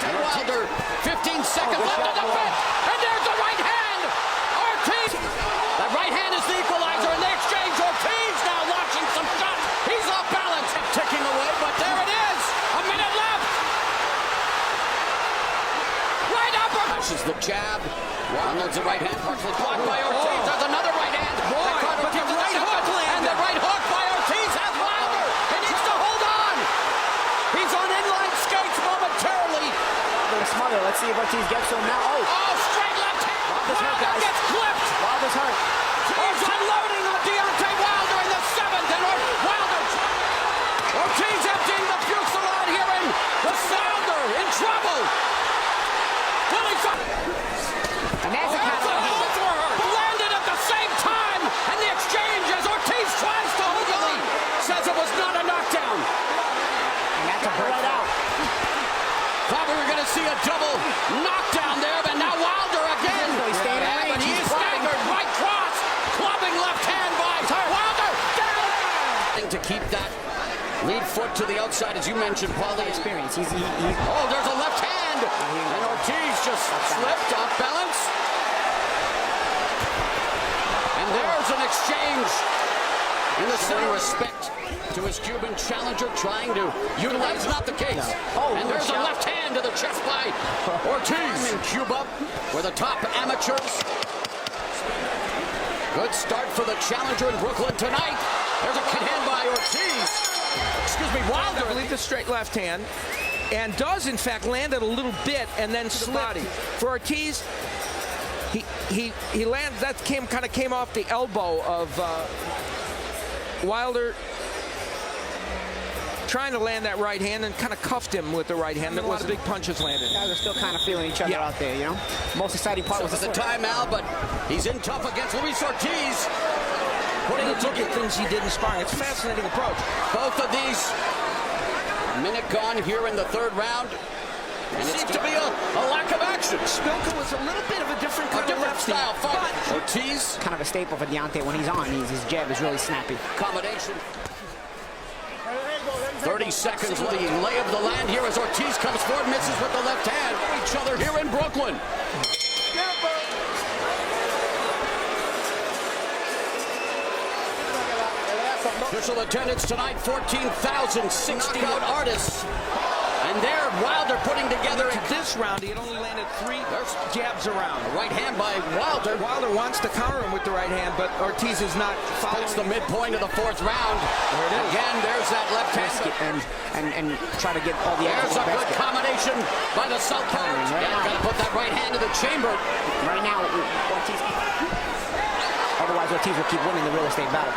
Wilder, 15 seconds left in the fifth, and there's the right hand. Ortiz, that right hand is the equalizer in the exchange. Ortiz now launching some shots. He's off balance, ticking away, but there it is. A minute left. Right upper. Pushes the jab. Unloads the right hand, partially blocked by Ortiz. There's another right hand. But the right hook landed. And the right hook by Ortiz has Wilder. He needs to hold on. He's on inline skates momentarily. Smother. Let's see if Ortiz gets to him now. Oh, straight left hand. Wilder gets clipped. Wilder's hurt. He's unloading on Deontay Wilder in the seventh. And Wilder. Ortiz emptying the fusillade here in the sounder. In trouble. And there's a landed at the same time. And the exchange as Ortiz tries to hold on. Says it was not a knockdown. And that's a right out. Thought we were going to see a double knockdown there, but now Wilder again. But he is staggered, right cross, clubbing left hand by Wilder. Down. To keep that lead foot to the outside, as you mentioned, Paulie. Experience. Oh, there's a left hand, and Ortiz just slipped off balance. And there's an exchange in the same respect to his Cuban challenger, trying to utilize, not the case. Oh, and there's a left hand to the chest by Ortiz in Cuba, where the top amateurs. Good start for the challenger in Brooklyn tonight. There's a good hand by Ortiz. Excuse me, Wilder. I believe the straight left hand, and does in fact land it a little bit and then slip. For Ortiz, he lands, that kind of came off the elbow of Wilder, trying to land that right hand and kind of cuffed him with the right hand. There was big punches landed. Guys are still kind of feeling each other out there, you know? Most exciting part was the timeout, but he's in tough against Luis Ortiz. Putting a look at things he did in sparring. It's a fascinating approach. Both of these, a minute gone here in the third round. And it seems to be a lack of action. Spilka was a little bit of a different kind of lefty. Style fight. Ortiz. Kind of a staple for Deontay when he's on. His jab is really snappy. Combination. 30 seconds, the lay of the land here as Ortiz comes forward, misses with the left hand. Each other here in Brooklyn. Official attendance tonight, 14,000 knockout artists. And there, Wilder putting together. This round, he had only landed 3 jabs around. A right hand by Wilder. Wilder wants to counter him with the right hand, but Ortiz is not following. That's the midpoint of the fourth round. There it is. Again, there's that left hand. And try to get all the There's a good combination by the southpaw. Got to put that right hand in the chamber. Right now, Ortiz. Otherwise, Ortiz will keep winning the real estate battle.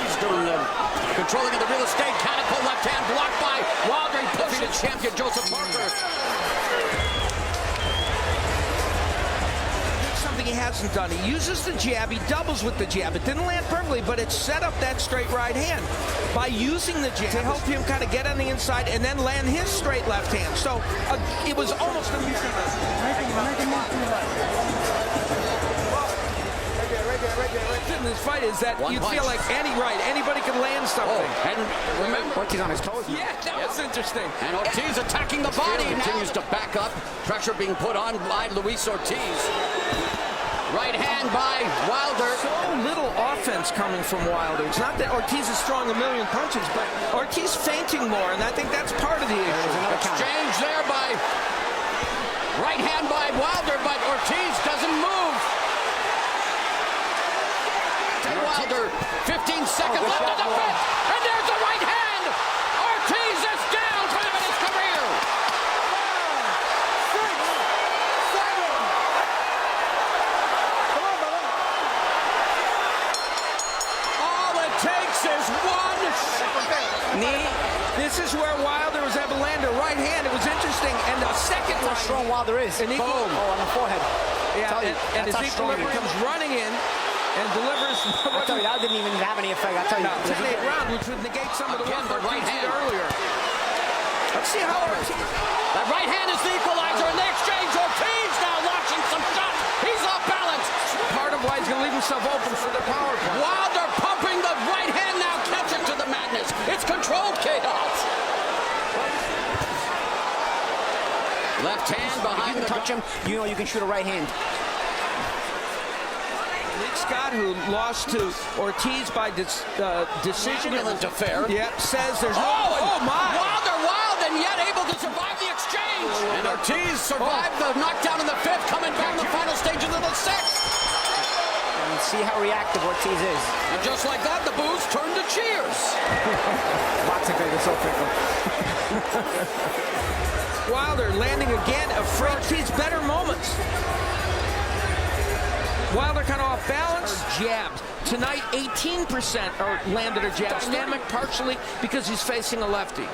He's doing controlling of the real estate. Catapult left hand blocked by Wilder. Defeated champion Joseph Parker. Something he hasn't done. He uses the jab. He doubles with the jab. It didn't land perfectly, but it set up that straight right hand by using the jab to help him kind of get on the inside and then land his straight left hand. So it was almost a in this fight is that you feel like anybody can land something. Oh, and remember, Ortiz on his toes. Yeah, that was interesting. And Ortiz attacking the body. Continues to back up. Pressure being put on by Luis Ortiz. Right hand by Wilder. So little offense coming from Wilder. It's not that Ortiz is throwing a million punches, but Ortiz feinting more, and I think that's part of the exchange there by right hand by Wilder, but Ortiz doesn't move. Wilder, 15 seconds left in the fifth, and there's the right hand. Ortiz is down to end his career. 6, 7. All it takes is one knee. This is where Wilder was able to land a right hand. It was interesting, and the second how strong Wilder is. Boom. Oh, on the forehead. Yeah, and his equilibrium comes running in. And delivers. I tell you, that didn't even have any effect. I tell you, 10-8 round, which would negate some of the ones right hand earlier. Let's see how Ortiz. That right hand is the equalizer in the exchange. Ortiz now launching some shots. He's off balance. Part of why he's going to leave himself open for the power play. Wilder pumping the right hand now, catching to the madness. It's controlled chaos. Left hand behind the touch him, you know you can shoot a right hand. Scott, who lost to Ortiz by decision. Affair. Yep, says there's no... Oh my! Wilder wild and yet able to survive the exchange. And Ortiz survived the knockdown in the fifth, coming back in the final stages of the sixth. And see how reactive Ortiz is. And just like that, the boos turned to cheers. Boxing figure so fickle. Wilder landing again, afraid Ortiz better moments. Wilder kind of off balance. Jabs. Tonight, 18% are landed a jab. Stanek partially because he's facing a lefty.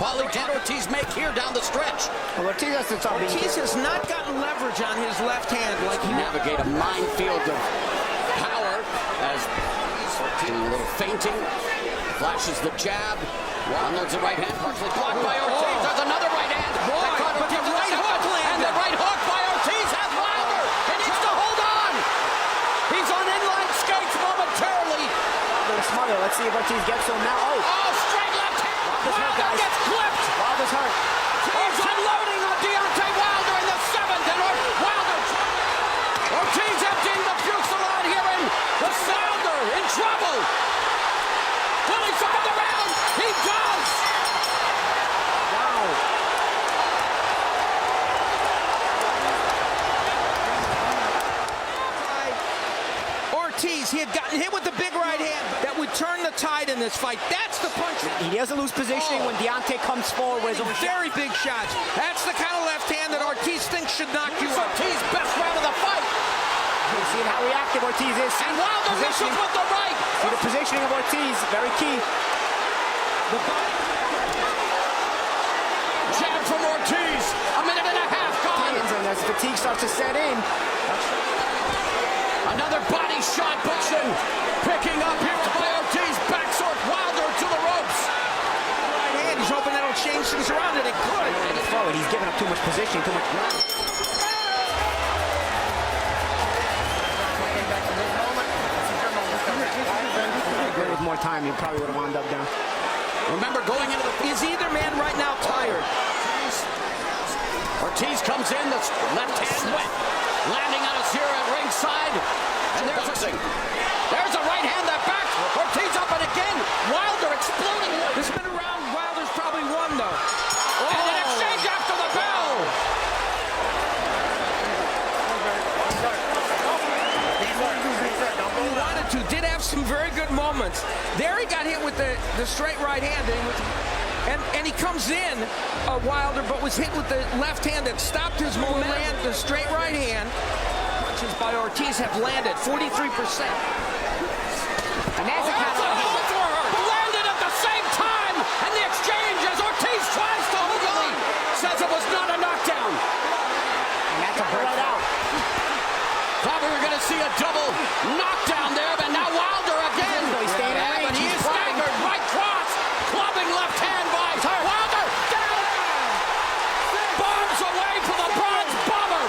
Paulie, can Ortiz make here down the stretch? Well, Ortiz has not gotten leverage on his left hand like he navigate a minefield of power as doing a little feinting. Flashes the jab. Unloads the right hand, partially blocked by Ortiz. There's another right hand. But the right hook landed. And the right hook by Ortiz has Wilder. He needs to hold on. He's on inline skates momentarily. Smother. Let's see if Ortiz gets to him now. Oh, straight left hand. Wilder gets clipped. Wilder's hurt. He's unloading on Deontay Wilder in the seventh. And Ortiz emptying the fusillade here in the Sounder in trouble. Will he survive the round? He does. Wow. Ortiz, he had gotten hit with the big right hand that would turn the tide in this fight. That's the punch. He doesn't lose positioning when Deontay comes forward with his own very big shots. That's the kind of left hand that Ortiz thinks should knock you out. Ortiz's best round of the fight. You're seeing how reactive Ortiz is. And Wilder misses with the right. See the positioning of Ortiz, very key. Jab from Ortiz. A minute and a half gone. And as fatigue starts to set in. Another body shot, Buxton picking up here by Ortiz. Backsword Wilder to the ropes. Right hand, he's hoping that'll change things around, and it could. And he's giving up too much position, too much ground. With more time, he probably would have wound up down. Remember, going into the... Is either man right now tired? Ortiz comes in, the left hand wet. Landing on us here at ringside. And there's a right hand that back. Ortiz up and again. Wilder exploding. This has been around. Wilder's probably won, though. And an exchange after the bell. Did have some very good moments. There he got hit with the straight right hand, and he comes in, Wilder, but was hit with the left hand that stopped his momentum. The straight right hand, punches by Ortiz have landed 43%. And that's a kind of landed at the same time, and the exchange as Ortiz tries to hold on, says it was not a knockdown. And that's a break out. Thought we were going to see a double knockdown there, but now Wilder again. But he is staggered, right cross, clubbing left hand by Wilder. Down. Bombs away for the bronze bomber.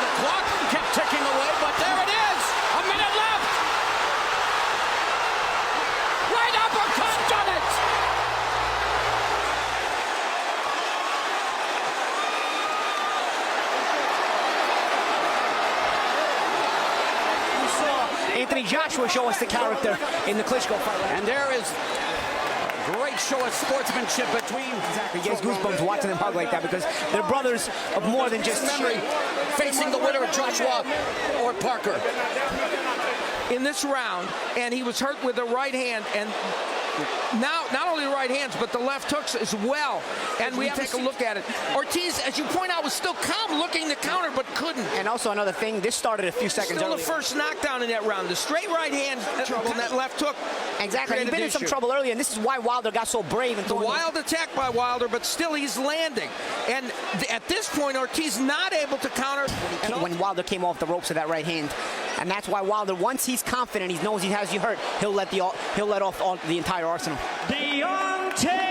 The clock kept ticking away, but there it is. A minute left. Right uppercut, done it. Anthony Joshua show us the character in the Klitschko fight. And there is a great show of sportsmanship between. Exactly, gets goosebumps watching them hug like that because they're brothers of more than just memory. Facing the winner of Joshua or Parker. In this round, and he was hurt with the right hand, and now not only the right hands, but the left hooks as well. And we take a look at it. Ortiz, as you point out, was still calm, looking to counter, but couldn't. And also another thing, this started a few seconds earlier. Still the first knockdown in that round. The straight right hand trouble and that left hook. Exactly. He's been in some trouble earlier, and this is why Wilder got so brave. And the wild attack by Wilder, but still he's landing. And at this point, Ortiz not able to counter. When Wilder came off the ropes of that right hand. And that's why Wilder, once he's confident, he knows he has you hurt, he'll let off the entire arsenal. Deontay